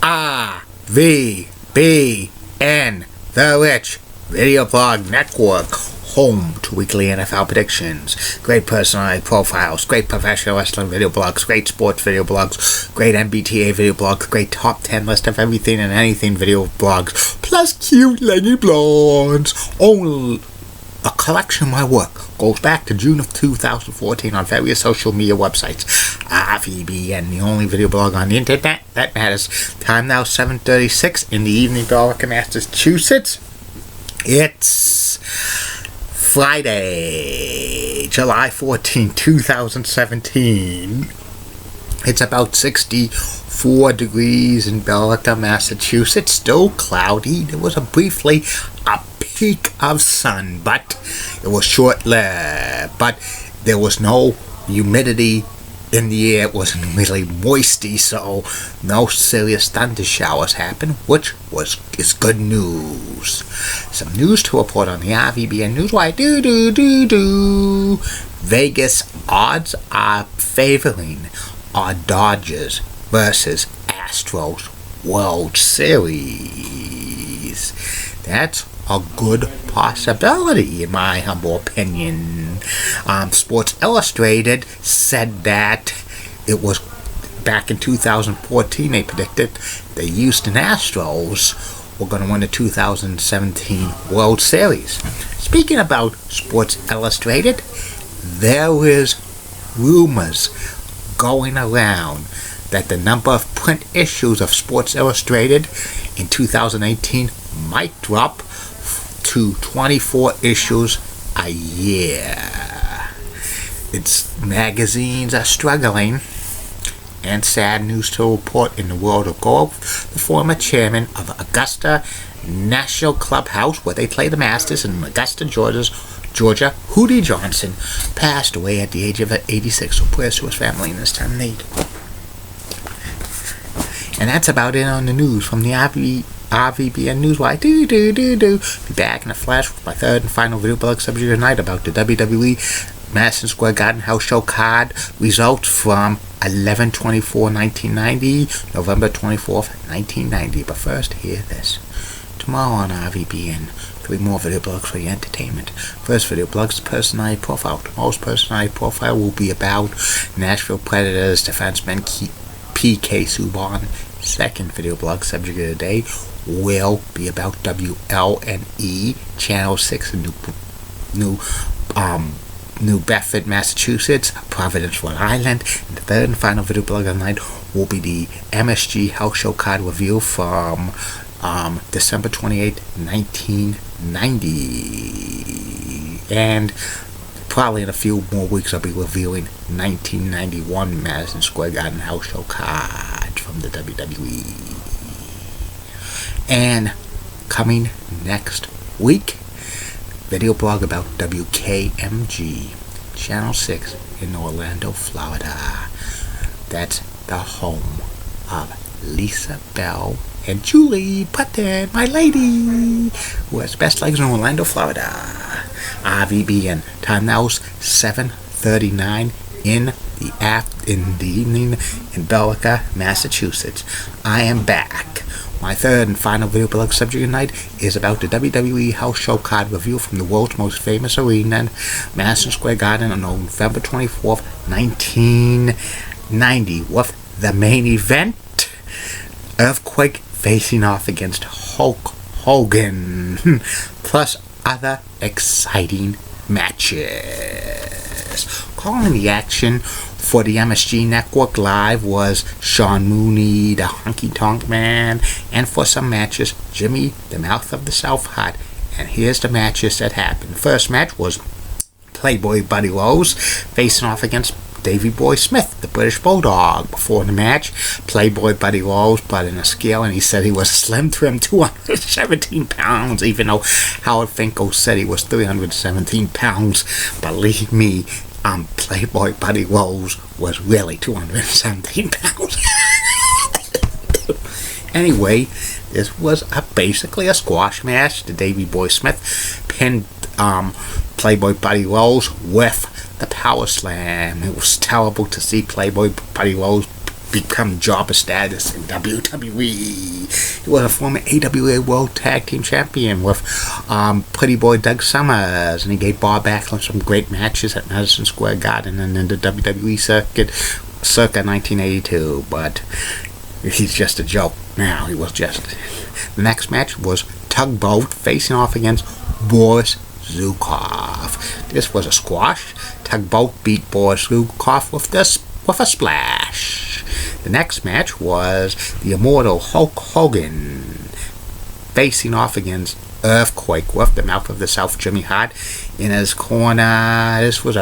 RVBN, The Rich Video Blog Network, home to weekly NFL predictions, great personalized profiles, great professional wrestling video blogs, great sports video blogs, great MBTA video blogs, great top 10 list of everything and anything video blogs, plus cute leggy blogs. Only a collection of my work goes back to June of 2014 on various social media websites. RVBN, the only video blog on the internet that matters. Time now 7:36 in the evening, Belgium, Massachusetts. It's Friday, July 14, 2017. It's about 64 degrees in Belgium, Massachusetts. Still cloudy. There was briefly a peak of sun, but it was short-lived. But there was no humidity in the air. It wasn't really moisty, so no serious thunder showers happened, which is good news. Some news to report on the RVBN Newswire. Vegas odds are favoring our Dodgers versus Astros World Series. That's a good possibility, in my humble opinion. Sports Illustrated said that it was back in 2014 they predicted the Houston Astros were going to win the 2017 World Series. Speaking about Sports Illustrated, there is rumors going around that the number of print issues of Sports Illustrated in 2018 might drop to 24 issues a year. Its magazines are struggling, and sad news to report in the world of golf. The former chairman of Augusta National Clubhouse, where they play the Masters in Augusta, Georgia, Hootie Johnson, passed away at the age of 86. So prayers to his family in this time of need. And that's about it on the news from the RVBN Newswire. Be back in a flash with my third and final video blog subject tonight about the WWE Madison Square Garden House Show card results from 11/24/1990, November 24th, 1990. But first, hear this. Tomorrow on RVBN, 3 more video blogs for your entertainment. First video blog's personality profile. Tomorrow's personality profile will be about Nashville Predators defenseman P.K. Subban. Second video blog subject of the day will be about WLNE Channel 6 in New Bedford, Massachusetts, Providence, Rhode Island. And the third and final video blog of the night will be the MSG House Show card review from December 28, 1990. And probably in a few more weeks I'll be reviewing 1991 Madison Square Garden House Show card from the WWE. And coming next week, video blog about WKMG Channel 6 in Orlando, Florida. That's the home of Lisa Bell and Julie Putton, my lady, who has best legs in Orlando, Florida. RVBN. Time now is 7:39 in the evening in Belgium, Massachusetts. I am back. My third and final video blog subject tonight is about the WWE House Show card review from the world's most famous arena, Madison Square Garden, on November 24th, 1990, with the main event, Earthquake facing off against Hulk Hogan, plus other exciting matches. Calling the action for the MSG Network Live was Sean Mooney, the Honky Tonk Man, and for some matches, Jimmy, the Mouth of the South Hot. And here's the matches that happened. The first match was Playboy Buddy Rose facing off against Davey Boy Smith, the British Bulldog. Before the match, Playboy Buddy Rose brought in a scale and he said he was slim trim 217 pounds, even though Howard Finkel said he was 317 pounds. Believe me, Playboy Buddy Rose was really 217 pounds. Anyway, this was basically a squash match. The Davey Boy Smith pinned Playboy Buddy Rose with the power slam. It was terrible to see Playboy Buddy Rose become jobber status in WWE. He was a former AWA World Tag Team Champion with Pretty Boy Doug Summers, and he gave Bob Backlund some great matches at Madison Square Garden and in the WWE circuit circa 1982, but he's just a joke now. He was just. The next match was Tugboat facing off against Boris Zukov. This was a squash. Tugboat beat Boris Zukov with a splash. The next match was the immortal Hulk Hogan facing off against Earthquake with the Mouth of the South Jimmy Hart in his corner. This was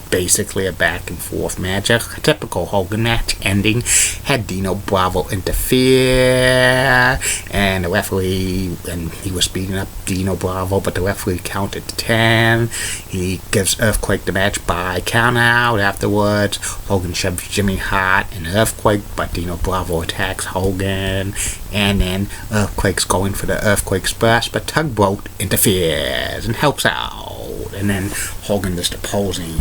basically a back and forth match, a typical Hogan match. Ending had Dino Bravo interfere, and the referee, and he was beating up Dino Bravo, but the referee counted to 10. He gives Earthquake the match by count out. Afterwards, Hogan shoves Jimmy Hart and Earthquake, but Dino Bravo attacks Hogan, and then Earthquake's going for the Earthquake Splash, but Tugboat interferes and helps out, and then Hogan is opposing.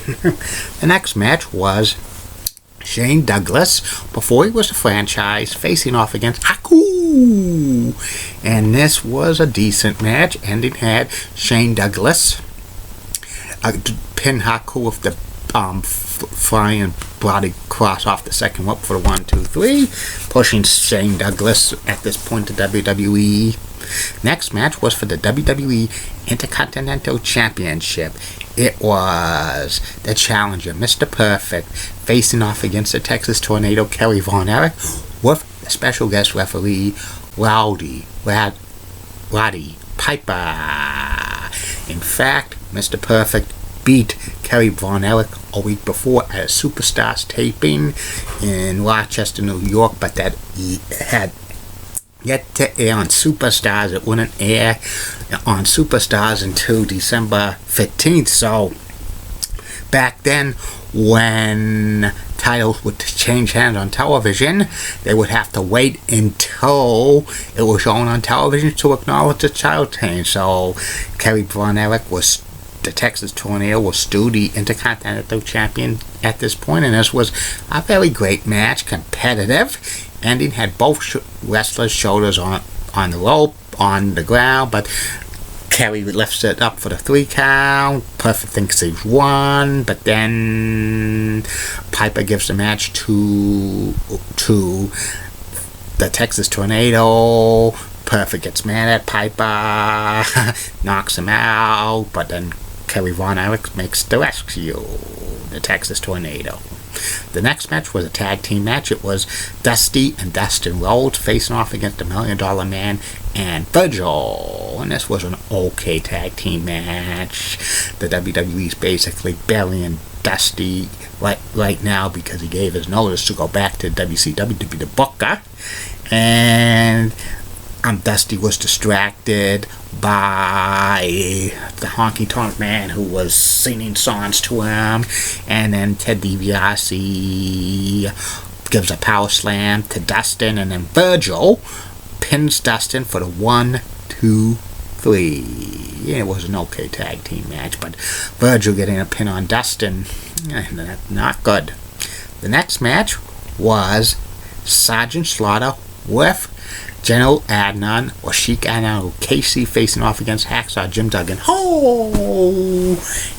The next match was Shane Douglas, before he was a franchise, facing off against Haku. And this was a decent match. Ending had Shane Douglas pin Haku with the flying bloody cross off the second rope for the 1, 2, 3, pushing Shane Douglas at this point to WWE. Next match was for the WWE Intercontinental Championship. It was the challenger, Mr. Perfect, facing off against the Texas Tornado, Kerry Von Erich, with the special guest referee, Roddy Piper. In fact, Mr. Perfect beat Kerry Von Erich a week before at a Superstars taping in Rochester, New York, but that he had yet to air on Superstars. It wouldn't air on Superstars until December 15th. So back then, when titles would change hands on television, they would have to wait until it was shown on television to acknowledge the title change. So Kerry Von Erich was the Texas Tornado, was still the Intercontinental Champion at this point, and this was a very great match, competitive. Ending had both wrestlers' shoulders on the rope, on the ground, but Kerry lifts it up for the 3 count. Perfect thinks he's won, but then Piper gives the match to the Texas Tornado. Perfect gets mad at Piper, knocks him out, but then Kerry Von Erich makes the rescue, the Texas Tornado. The next match was a tag team match. It was Dusty and Dustin Rhodes facing off against the $1 Million Man and Virgil. And this was an okay tag team match. The WWE's basically burying Dusty right now because he gave his notice to go back to WCW to be the booker. And Dusty was distracted by the Honky Tonk Man, who was singing songs to him, and then Ted DiBiase gives a power slam to Dustin, and then Virgil pins Dustin for the 1, 2, 3. Yeah, it was an okay tag team match, but Virgil getting a pin on Dustin, not good. The next match was Sergeant Slaughter with General Adnan, or Sheik Adnan, or Casey, facing off against Hacksaw Jim Duggan.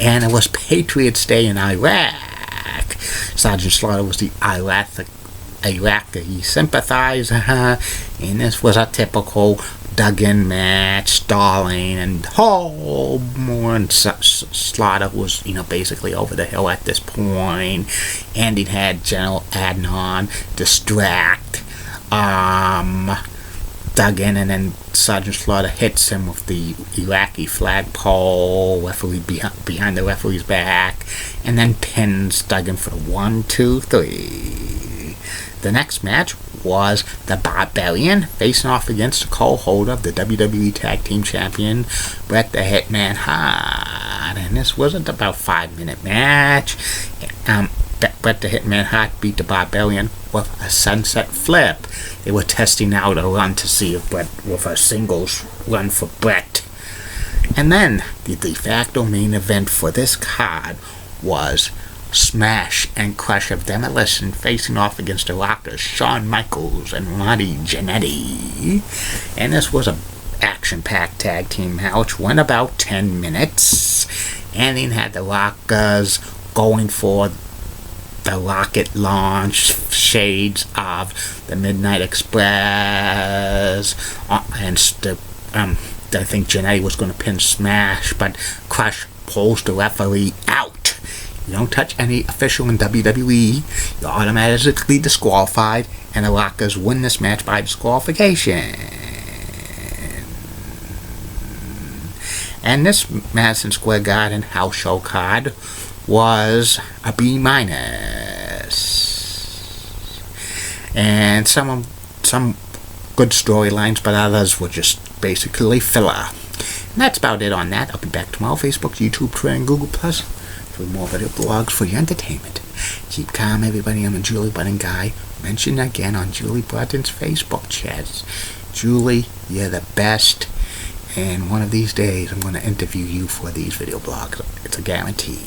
And it was Patriots Day in Iraq. Sergeant Slaughter was the Iraqi sympathizer, and this was a typical Duggan match, stalling, and Slaughter was, basically over the hill at this point. And he had General Adnan distract Duggan, and then Sergeant Slaughter hits him with the Iraqi flagpole, referee behind the referee's back, and then pins Duggan for the 1, 2, 3. The next match was the Barbarian facing off against the co-holder of the WWE Tag Team Champion, Bret the Hitman Hart, and this wasn't about a 5-minute match. Bret the Hitman Hart beat the Barbarian with a sunset flip. They were testing out a run to see if Bret, with a singles run for Bret. And then the de facto main event for this card was Smash and Crush of Demolition facing off against the Rockers, Shawn Michaels and Marty Jannetty. And this was a action-packed tag team match, went about 10 minutes, and then had the Rockers going for the rocket launch shades of the Midnight Express, and I think Jannetty was going to pin Smash, but Crush pulls the referee out. You don't touch any official in WWE, you're automatically disqualified, and the Rockers win this match by disqualification. And this Madison Square Garden house show card was a B-. And some good storylines, but others were just basically filler. And that's about it on that. I'll be back tomorrow. Facebook, YouTube, Twitter, and Google Plus for more video blogs for your entertainment. Keep calm, everybody. I'm a Julie Button guy. Mentioned again on Julie Button's Facebook chats. Julie, you're the best. And one of these days, I'm going to interview you for these video blogs. It's a guarantee.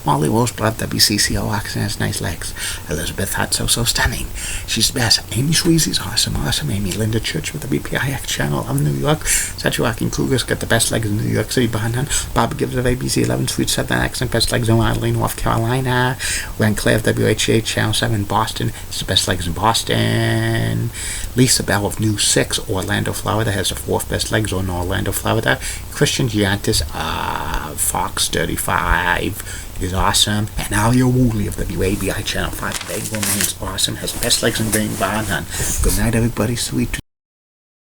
Molly Roseblood, WCCO, Oxen has nice legs. Elizabeth Hutt, so stunning. She's the best. Amy Sweezy's awesome. Amy. Linda Church with the BPIX channel of New York. Sachi Rocking Cougars got the best legs in New York City behind her. Bob Gibbs of ABC 11, Sweet Southern Accent, best legs in Raleigh, North Carolina. Ren Clay of WHA Channel 7, Boston. It's the best legs in Boston. Lisa Bell of News 6, Orlando, Florida, has the 4th best legs in Orlando, Florida. Christian Giantis of Fox 35 is awesome. And Alia Woolley of WABI Channel 5 today remains awesome, has the best legs in Bing Bonham. Good night, everybody. Sweet